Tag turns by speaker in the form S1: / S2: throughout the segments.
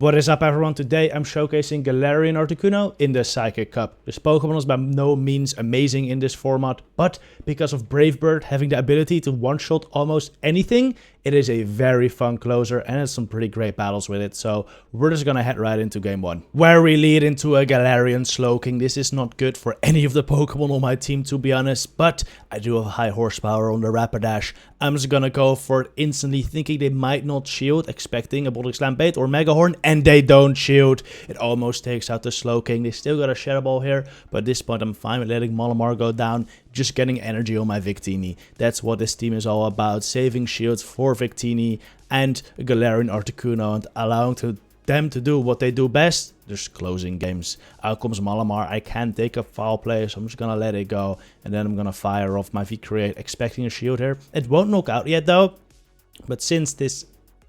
S1: What is up everyone, today I'm showcasing Galarian Articuno in the Psychic Cup. This Pokemon is by no means amazing in this format, but because of Brave Bird having the ability to one-shot almost anything, it is a very fun closer and has some pretty great battles with it. So we're just gonna head right into game 1, where we lead into a Galarian Slowking. This is not good for any of the Pokemon on my team, to be honest, but I do have high horsepower on the Rapidash. I'm just gonna go for it instantly, thinking they might not shield, expecting a Body Slam bait or Mega Horn, and they don't shield. It almost takes out the Slowking. They still got a Shadow Ball here, but at this point I'm fine with letting Malamar go down, just getting energy on my Victini. That's what this team is all about, saving shields for Victini and Galarian Articuno and allowing them to do what they do best, just closing games. Out comes Malamar. I can't take a foul play, so I'm just gonna let it go, and then I'm gonna fire off my V-Create, expecting a shield here. It won't knock out yet though, but since this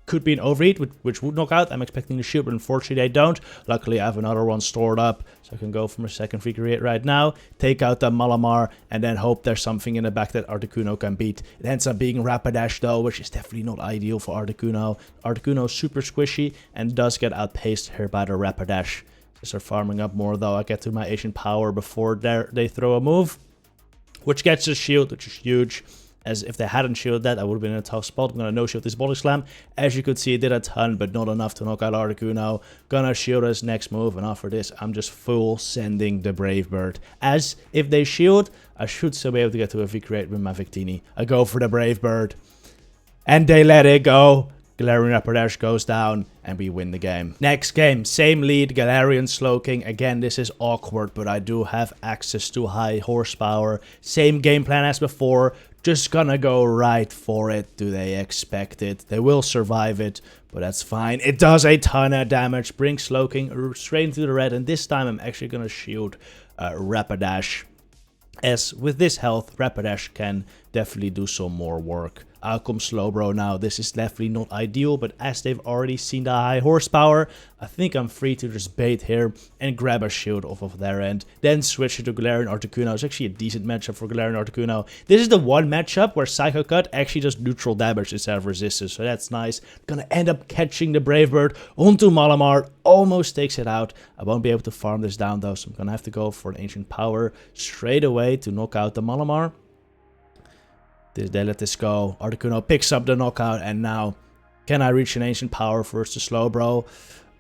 S1: could be an overheat, which would knock out, I'm expecting the shield, but unfortunately they don't. Luckily I have another one stored up, so I can go for my second V-Create right now, take out the Malamar, and then hope there's something in the back that Articuno can beat. It ends up being Rapidash though, which is definitely not ideal for Articuno. Articuno is super squishy and does get outpaced here by the Rapidash. So start farming up more though. I get to my Ancient Power before they throw a move, which gets a shield, which is huge. As if they hadn't shielded that, I would have been in a tough spot. I'm gonna no-shield this Body Slam. As you could see, it did a ton, but not enough to knock out Articuno. Gonna shield his next move, and after this, I'm just full sending the Brave Bird. As if they shield, I should still be able to get to a V-Create with my Victini. I go for the Brave Bird, and they let it go. Galarian Rapidash goes down, and we win the game. Next game, same lead, Galarian Slowking. Again, this is awkward, but I do have access to high horsepower. Same game plan as before. Just gonna go right for it. Do they expect it? They will survive it, but that's fine. It does a ton of damage. Brings Slowking straight into the red, and this time I'm actually gonna shield Rapidash. As with this health, Rapidash can definitely do some more work. Out comes Slowbro now. This is definitely not ideal, but as they've already seen the high horsepower, I think I'm free to just bait here and grab a shield off of their end. Then switch it to Galarian Articuno. It's actually a decent matchup for Galarian Articuno. This is the one matchup where Psycho Cut actually does neutral damage instead of resistance, so that's nice. Gonna end up catching the Brave Bird onto Malamar. Almost takes it out. I won't be able to farm this down though, so I'm gonna have to go for an Ancient Power straight away to knock out the Malamar. They let this go. Articuno picks up the knockout, and now can I reach an Ancient Power versus Slowbro?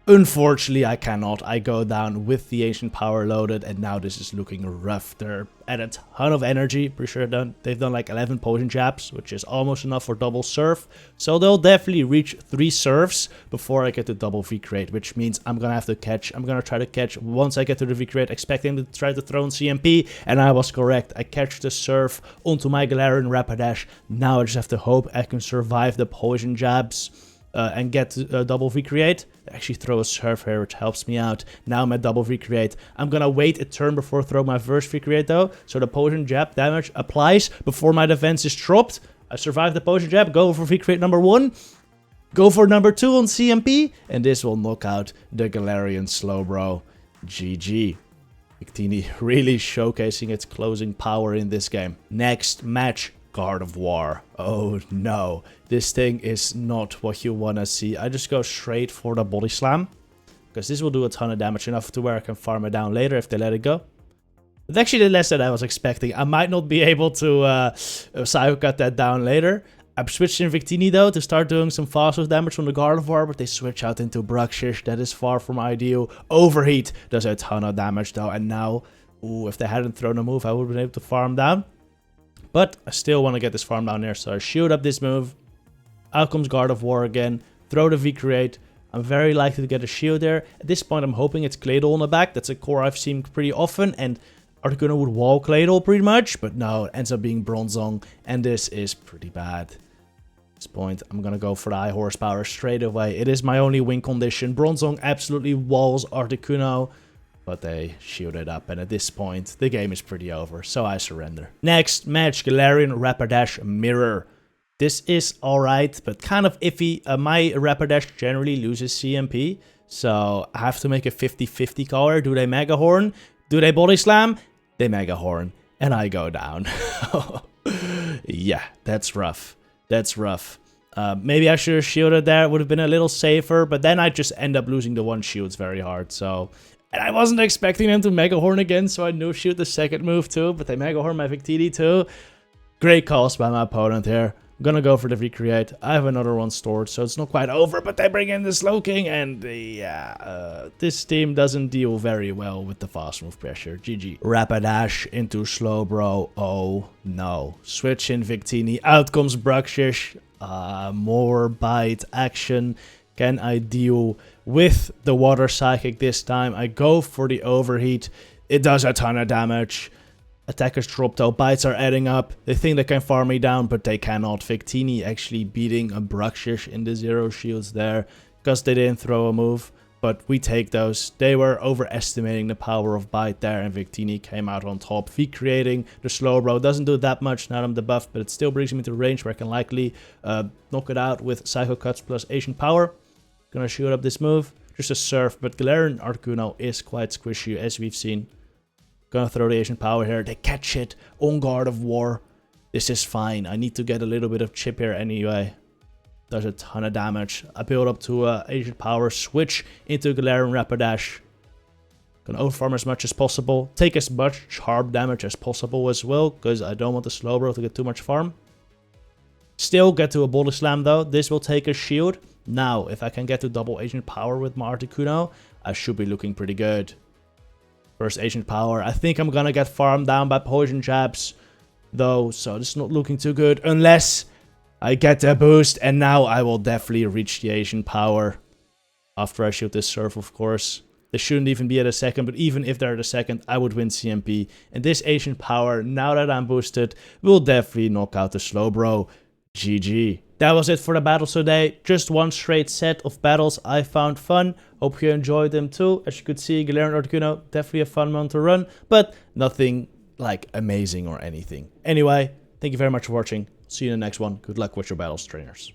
S1: Unfortunately, I cannot. I go down with the Ancient Power loaded, and now this is looking rough. They're at a ton of energy. Pretty sure they've done like 11 potion jabs, which is almost enough for double surf. So they'll definitely reach 3 surfs before I get to double V-Create, which means I'm gonna have to catch. I'm gonna try to catch once I get to the V-Create, expecting to try to throw in CMP, and I was correct. I catch the surf onto my Galarian Rapidash. Now I just have to hope I can survive the poison jabs and get double V-Create. Actually throw a surf here, which helps me out. Now I'm at double V-Create. I'm gonna wait a turn before throw my first V-Create though, so the potion jab damage applies before my defense is dropped. I survive the potion jab, go for V-Create number 1, go for number 2 on CMP, and this will knock out the Galarian Slowbro. GG. Victini really showcasing its closing power in this game. Next match, God of War. Oh no, this thing is not what you want to see. I just go straight for the Body Slam, because this will do a ton of damage, enough to where I can farm it down later if they let it go. It's actually the less than I was expecting. I might not be able to Psycho Cut that down later. I'm switching Victini though to start doing some faster damage from the God of War, but they switch out into Bruxish. That is far from ideal. Overheat does a ton of damage though, and now, ooh, if they hadn't thrown a move, I would have been able to farm down. But I still want to get this farm down there, so I shield up this move. Out comes God of War again. Throw the V-Create. I'm very likely to get a shield there. At this point, I'm hoping it's Claydol in the back. That's a core I've seen pretty often, and Articuno would wall Claydol pretty much, but no, it ends up being Bronzong, and this is pretty bad. At this point, I'm gonna go for the high horsepower straight away. It is my only win condition. Bronzong absolutely walls Articuno, but they shield it up, and at this point, the game is pretty over, so I surrender. Next match, Galarian Rapidash Mirror. This is alright, but kind of iffy. My Rapidash generally loses CMP, so I have to make a 50-50 caller. Do they Mega Horn? Do they Body Slam? They Mega Horn, and I go down. Yeah, that's rough. That's rough. Maybe I should have shielded there. It would have been a little safer. But then I just end up losing the one shields very hard. So, and I wasn't expecting them to Mega Horn again. So I no shoot the second move too. But they Mega Horn my Victini too. Great calls by my opponent here. I'm gonna go for the recreate. I have another one stored, so it's not quite over, but they bring in the Slowking, and this team doesn't deal very well with the fast move pressure. GG. Rapidash into Slowbro. Oh no. Switch in Victini. Out comes Bruxish. More bite action. Can I deal with the Water Psychic this time? I go for the Overheat. It does a ton of damage. Attackers drop though, bites are adding up. They think they can farm me down, but they cannot. Victini actually beating a Bruxish in the 0 shields there, because they didn't throw a move. But we take those. They were overestimating the power of bite there, and Victini came out on top. Recreating the Slowbro doesn't do that much now I'm debuffed, but it still brings me into range where I can likely knock it out with Psycho Cuts plus Asian Power. Gonna shoot up this move. Just a Surf, but Galarian Articuno is quite squishy, as we've seen. Gonna throw the Asian Power here. They catch it. On Guard of War. This is fine. I need to get a little bit of chip here anyway. Does a ton of damage. I build up to Asian Power. Switch into Galarian Rapidash. Gonna overfarm as much as possible. Take as much charm damage as possible as well, because I don't want the Slowbro to get too much farm. Still get to a Body Slam though. This will take a shield. Now, if I can get to double Asian Power with my Articuno, I should be looking pretty good. First Asian Power. I think I'm gonna get farmed down by Poison Jabs though, so this is not looking too good unless I get the boost, and now I will definitely reach the Asian Power after I shoot this Surf, of course. They shouldn't even be at a second, but even if they're at a second, I would win CMP. And this Asian Power, now that I'm boosted, will definitely knock out the Slowbro. GG. That was it for the battles today. Just one straight set of battles I found fun. Hope you enjoyed them too. As you could see, Galarian Articuno, definitely a fun one to run, but nothing like amazing or anything. Anyway, thank you very much for watching. See you in the next one. Good luck with your battles, trainers.